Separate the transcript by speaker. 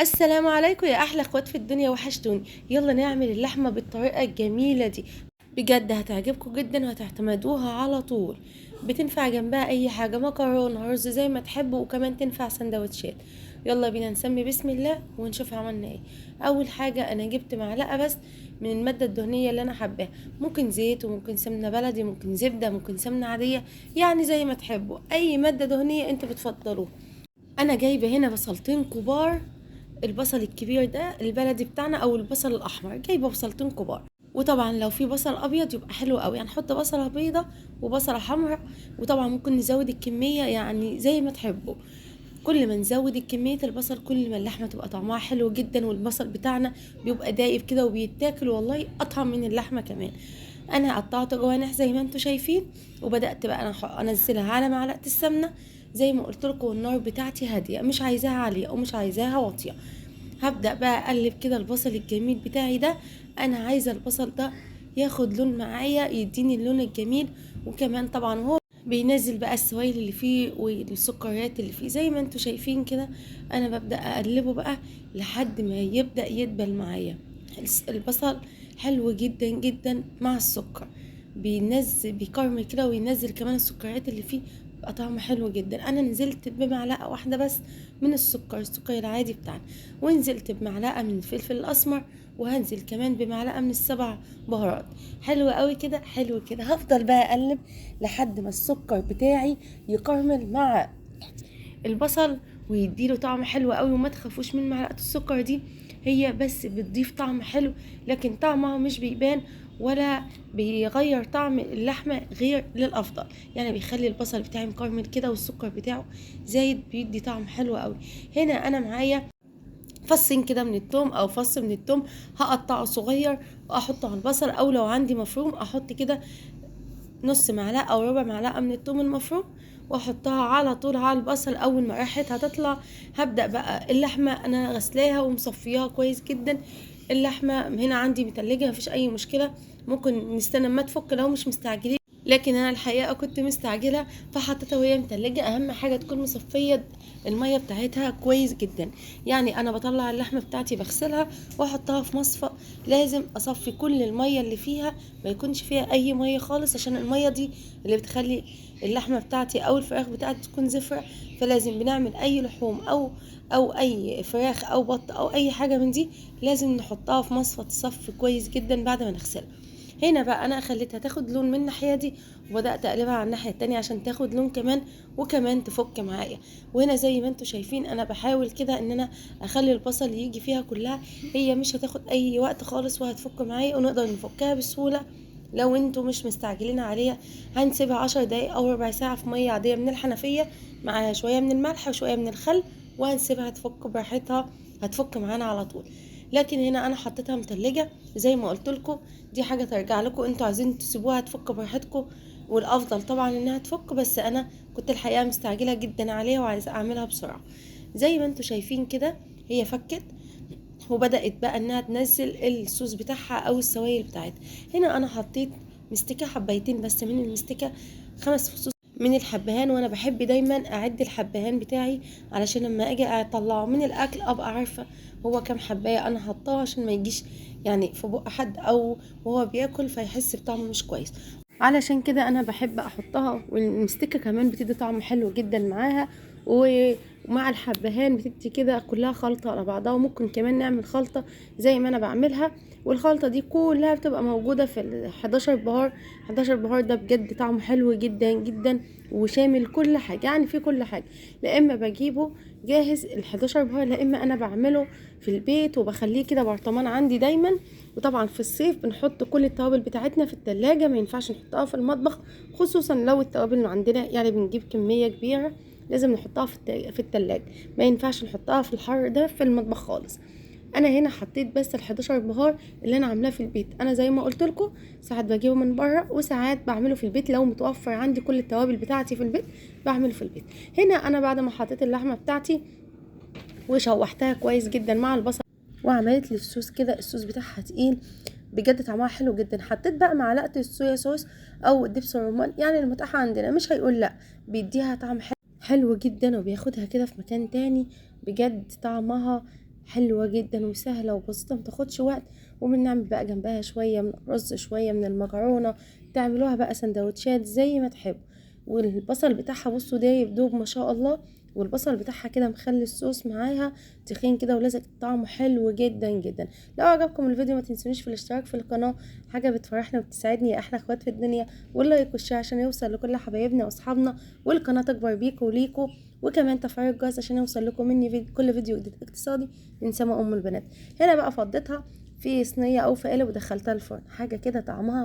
Speaker 1: السلام عليكم يا احلى اخوات في الدنيا، وحشتوني. يلا نعمل اللحمه بالطريقه الجميله دي. بجد هتعجبكم جدا وهتعتمدوها على طول. بتنفع جنبها اي حاجه، مكرونه، رز، زي ما تحبوا، وكمان تنفع سندوتشات. يلا بينا نسمي بسم الله ونشوف عملنا ايه. اول حاجه انا جبت معلقه بس من الماده الدهنيه اللي انا حباها. ممكن زيت، وممكن سمنه بلدي، ممكن زبده، ممكن سمنه عاديه، يعني زي ما تحبوا اي ماده دهنيه انتوا بتفضلوها. انا جايبه هنا بصلتين كبار. البصل الكبير ده البلدي بتاعنا، او البصل الاحمر، جايبه بصلتين كبار. وطبعا لو في بصل ابيض يبقى حلو قوي، يعني نحط بصله بيضه وبصله حمراء. وطبعا ممكن نزود الكميه يعني زي ما تحبوا. كل ما نزود كميه البصل كل ما اللحمه تبقى طعمها حلو جدا، والبصل بتاعنا بيبقى دايب كده وبيتاكل، والله اطعم من اللحمه كمان. انا قطعت جوانح زي ما انتم شايفين، وبدات بقى انا انزلها على معلقه السمنه. زي ما قلت لكم النار بتاعتي هاديه، مش عايزاها عاليه ومش عايزاها واطيه. هبدأ بقى اقلب كده البصل الجميل بتاعي ده. انا عايزة البصل ده ياخد لون معايا، يديني اللون الجميل. وكمان طبعا هو بينزل بقى السوائل اللي فيه والسكريات اللي فيه زي ما انتوا شايفين كده. انا ببدأ اقلبه بقى لحد ما يبدأ يدبل معايا. البصل حلو جدا جدا مع السكر، بينزل بيكرمل كده وينزل كمان السكريات اللي فيه، بيبقى طعمه حلو جدا. انا نزلت بمعلقة واحدة بس من السكر العادي بتاعنا، ونزلت بمعلقه من الفلفل الاسمر، وهنزل كمان بمعلقه من السبع بهارات. حلو قوي كده، حلو كده. هفضل بقى اقلب لحد ما السكر بتاعي يكرمل مع البصل ويديله طعم حلو قوي. وما تخافوش من معلقه السكر دي، هي بس بتضيف طعم حلو، لكن طعمها مش بيبان ولا بيغير طعم اللحمه غير للافضل. يعني بيخلي البصل بتاعي مكرمل كده والسكر بتاعه زايد، بيدي طعم حلو قوي. هنا انا معايا فصين كده من التوم، او فص من التوم هقطعه صغير واحطه على البصل، او لو عندي مفروم احط كده نص معلقه او ربع معلقه من التوم المفروم، واحطها على طول على البصل. اول ما ريحتها تطلع هبدا بقى اللحمه انا غسلاها ومصفياها كويس جدا. اللحمه هنا عندي متلجه، مفيش اي مشكله، ممكن نستنى ما تفك لو مش مستعجلين. لكن انا الحقيقه كنت مستعجله فحطيتها وهي متلجه. اهم حاجه تكون مصفيه الميه بتاعتها كويس جدا. يعني انا بطلع اللحمه بتاعتي بغسلها واحطها في مصفى. لازم اصفي كل الميه اللي فيها، ما يكونش فيها اي ميه خالص، عشان الميه دي اللي بتخلي اللحمه بتاعتي او الفراخ بتاعتي تكون زفرة. فلازم بنعمل اي لحوم او اي فراخ او بط او اي حاجه من دي، لازم نحطها في مصفى تصفي كويس جدا بعد ما نغسلها. هنا بقى انا خليتها تاخد لون من الناحيه دي، وبدات اقلبها على الناحيه التانية عشان تاخد لون كمان، وكمان تفك معايا. وهنا زي ما انتم شايفين انا بحاول كده ان انا اخلي البصل يجي فيها كلها. هي مش هتاخد اي وقت خالص وهتفك معايا، ونقدر نفكها بسهوله. لو انتوا مش مستعجلين عليها هنسيبها 10 دقايق او ربع ساعه في ميه عاديه من الحنفيه، مع شويه من الملح وشويه من الخل، وهنسيبها تفك براحتها. هتفك معانا على طول. لكن هنا انا حطيتها متلجه زي ما قلت لكم. دي حاجه ترجع لكم، انتوا عايزين تسيبوها تفك براحتكم، والافضل طبعا انها تفك، بس انا كنت الحقيقه مستعجله جدا عليها وعايزه اعملها بسرعه. زي ما انتوا شايفين كده هي فكت، وبدات بقى انها تنزل الصوص بتاعها او السوائل بتاعتها. هنا انا حطيت مستكه حبايتين بس من المستكه، 5 فصوص من الحبهان. وانا بحب دايما اعد الحبهان بتاعي علشان لما اجي اطلعه من الاكل ابقى عارفه هو كام حبايه انا حطاه، عشان ما يجيش يعني في بق حد او وهو بياكل فيحس بطعمه مش كويس. علشان كده انا بحب احطها، والمستكه كمان بتدي طعم حلو جدا معاها. ومع الحبهان بتدي كده كلها خلطه على بعضها. وممكن كمان نعمل خلطه زي ما انا بعملها، والخلطه دي كلها بتبقى موجوده في ال 11 بهار. 11 بهار ده بجد طعمه حلو جدا جدا، وشامل كل حاجه، يعني في كل حاجه. لا اما بجيبه جاهز ال 11 بهار، لا اما انا بعمله في البيت وبخليه كده برطمان عندي دايما. وطبعا في الصيف بنحط كل التوابل بتاعتنا في التلاجة، ما ينفعش نحطها في المطبخ، خصوصا لو التوابل اللي عندنا يعني بنجيب كمية كبيرة، لازم نحطها في التلاجة. ما ينفعش نحطها في الحر ده في المطبخ خالص. انا هنا حطيت بس ال11 بهار اللي انا عاملاه في البيت. انا زي ما قلت لكم ساعات بجيبه من بره وساعات بعمله في البيت، لو متوفر عندي كل التوابل بتاعتي في البيت بعمله في البيت. هنا انا بعد ما حطيت اللحمه بتاعتي وشوحتها كويس جدا مع البصل، وعملت لي الصوص كده، الصوص بتاعها تقيل بجد، طعمها حلو جدا. حطيت بقى معلقه الصويا صوص او دبس الرمان، يعني المتاحه عندنا، مش هيقول لا، بيديها طعم حلو جدا وبياخدها كده في مكان تاني. بجد طعمها حلوة جدا وسهلة وبسيطة متاخدش وقت. وبنعمل بقى جنبها شوية من الرز شوية من المكرونة، تعملوها بقى سندوتشات زي ما تحبوا. والبصل بتاعها بصوا دايب دوب ما شاء الله، والبصل بتاعها كده مخلي الصوص معاها تخين كده ولازق، طعمه حلو جدا جدا. لو عجبكم الفيديو ما تنسونيش في الاشتراك في القناة، حاجة بتفرحنا وبتساعدني يا احلى اخوات في الدنيا، واللايك والشير عشان يوصل لكل حبايبنا واصحابنا، والقناة تكبر بيكوا وليكوا، وكمان تفعيل الجرس عشان يوصل لكم مني كل فيديو جديد اقتصادي من سما ام البنات. هنا بقى فضيتها في صينية او في قالب ودخلتها الفرن، حاجة كده طعمها